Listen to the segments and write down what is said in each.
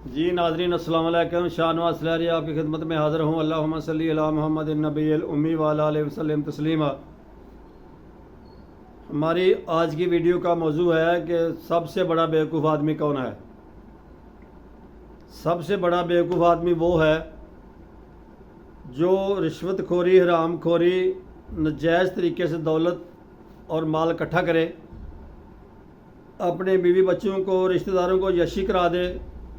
جی ناظرین السلام علیکم، شاہ نواز سلیری آپ کی خدمت میں حاضر ہوں۔ اللہم صلی علی محمد النبی الامی وعلی آلہ وسلم تسلیما۔ ہماری آج کی ویڈیو کا موضوع ہے کہ سب سے بڑا بیوقوف آدمی کون ہے۔ سب سے بڑا بیوقوف آدمی وہ ہے جو رشوت خوری، حرام خوری، ناجائز طریقے سے دولت اور مال اکٹھا کرے، اپنے بیوی بچوں کو، رشتہ داروں کو یشی کرا دے،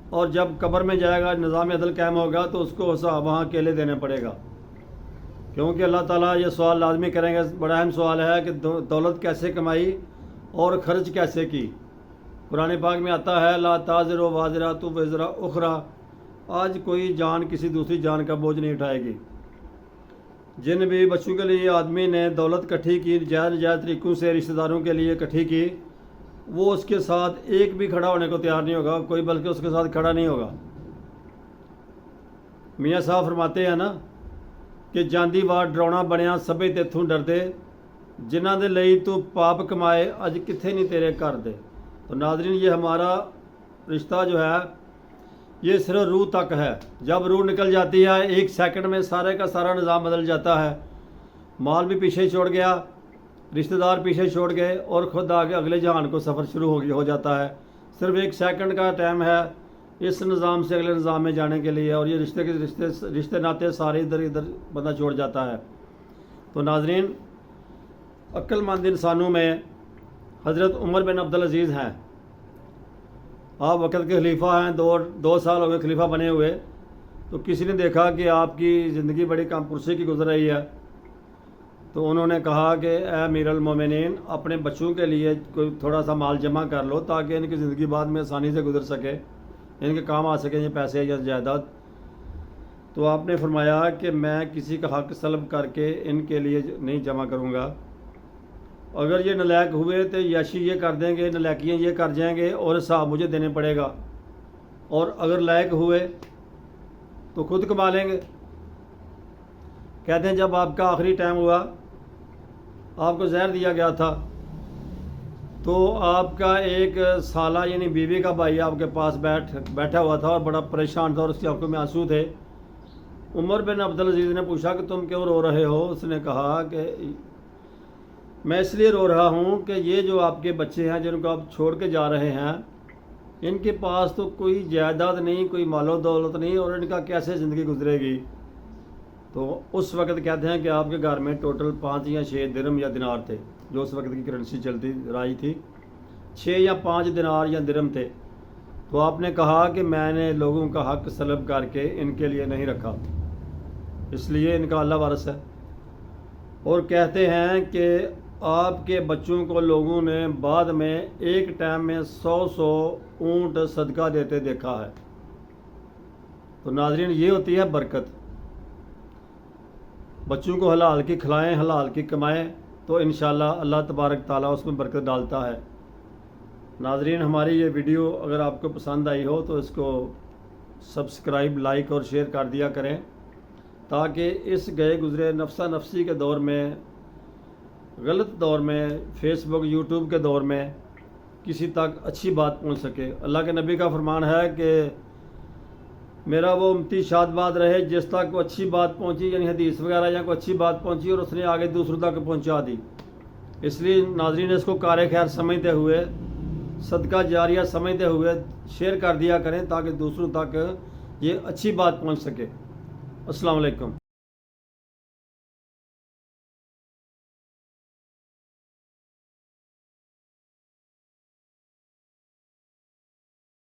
اور جب قبر میں جائے گا، نظام عدل قائم ہوگا تو اس کو حساب وہاں اکیلے دینے پڑے گا، کیونکہ اللہ تعالیٰ یہ سوال لازمی کریں گے۔ بڑا اہم سوال ہے کہ دولت کیسے کمائی اور خرچ کیسے کی۔ قرآن پاک میں آتا ہے لا تازر وازرۃ وزر اخری، آج کوئی جان کسی دوسری جان کا بوجھ نہیں اٹھائے گی۔ جن بھی بچوں کے لیے آدمی نے دولت اکٹھی کی، جائز طریقوں سے رشتہ داروں کے لیے اکٹھی کی، وہ اس کے ساتھ ایک بھی کھڑا ہونے کو تیار نہیں ہوگا، کوئی بلکہ اس کے ساتھ کھڑا نہیں ہوگا۔ میاں صاحب فرماتے ہیں نا کہ جاندی وار ڈرونا بنیا سبے تیتھوں ڈردے، جنہ دے لئی تو پاپ کمائے اج کتھے نہیں تیرے کر دے۔ تو ناظرین، یہ ہمارا رشتہ جو ہے یہ صرف روح تک ہے۔ جب روح نکل جاتی ہے ایک سیکنڈ میں سارے کا سارا نظام بدل جاتا ہے۔ مال بھی پیچھے چھوڑ گیا، رشتہ دار پیچھے چھوڑ گئے، اور خود آگے اگلے جہان کو سفر شروع ہو جاتا ہے۔ صرف ایک سیکنڈ کا ٹائم ہے اس نظام سے اگلے نظام میں جانے کے لیے، اور یہ رشتے ناطے سارے ادھر بندہ چھوڑ جاتا ہے۔ تو ناظرین، عقل مند انسانوں میں حضرت عمر بن عبدالعزیز ہیں۔ آپ وقت کے خلیفہ ہیں، 2 سال ہو گئے خلیفہ بنے ہوئے۔ تو کسی نے دیکھا کہ آپ کی زندگی بڑی کم پرسی کی گزر رہی ہے، تو انہوں نے کہا کہ اے امیر المومنین، اپنے بچوں کے لیے کوئی تھوڑا سا مال جمع کر لو تاکہ ان کی زندگی بعد میں آسانی سے گزر سکے، ان کے کام آ سکیں یہ پیسے یا جائیداد۔ تو آپ نے فرمایا کہ میں کسی کا حق سلب کر کے ان کے لیے نہیں جمع کروں گا۔ اگر یہ نالائق ہوئے تو یاشی یہ کر دیں گے، نالائکیاں یہ کر جائیں گے، اور حساب مجھے دینے پڑے گا، اور اگر لائق ہوئے تو خود کما لیں گے۔ کہتے ہیں جب آپ کا آخری ٹائم ہوا، آپ کو زہر دیا گیا تھا، تو آپ کا ایک سالہ یعنی بیوی کا بھائی آپ کے پاس بیٹھا ہوا تھا اور بڑا پریشان تھا، اور اس کی آنکھوں میں آنسو تھے۔ عمر بن عبدالعزیز نے پوچھا کہ تم کیوں رو رہے ہو؟ اس نے کہا کہ میں اس لیے رو رہا ہوں کہ یہ جو آپ کے بچے ہیں جن کو آپ چھوڑ کے جا رہے ہیں، ان کے پاس تو کوئی جائیداد نہیں، کوئی مال و دولت نہیں، اور ان کا کیسے زندگی گزرے گی۔ تو اس وقت کہتے ہیں کہ آپ کے گھر میں ٹوٹل 5 یا 6 درم یا دینار تھے، جو اس وقت کی کرنسی چلتی رائی تھی، 6 یا 5 دینار یا درم تھے۔ تو آپ نے کہا کہ میں نے لوگوں کا حق سلب کر کے ان کے لیے نہیں رکھا، اس لیے ان کا اللہ وارث ہے۔ اور کہتے ہیں کہ آپ کے بچوں کو لوگوں نے بعد میں ایک ٹائم میں 100 اونٹ صدقہ دیتے دیکھا ہے۔ تو ناظرین، یہ ہوتی ہے برکت۔ بچوں کو حلال کی کھلائیں، حلال کی کمائیں، تو انشاءاللہ اللہ تبارک تعالیٰ اس میں برکت ڈالتا ہے۔ ناظرین، ہماری یہ ویڈیو اگر آپ کو پسند آئی ہو تو اس کو سبسکرائب، لائک اور شیئر کر دیا کریں، تاکہ اس گئے گزرے نفسہ نفسی کے دور میں، غلط دور میں، فیس بک، یوٹیوب کے دور میں کسی تک اچھی بات پہنچ سکے۔ اللہ کے نبی کا فرمان ہے کہ میرا وہ امتی شاد باد رہے جس تک کوئی اچھی بات پہنچی، یعنی حدیث وغیرہ یا کوئی اچھی بات پہنچی اور اس نے آگے دوسروں تک پہنچا دی۔ اس لیے ناظرین، اس کو کار خیر سمجھتے ہوئے، صدقہ جاریہ سمجھتے ہوئے شیئر کر دیا کریں، تاکہ دوسروں تک یہ اچھی بات پہنچ سکے۔ السلام علیکم۔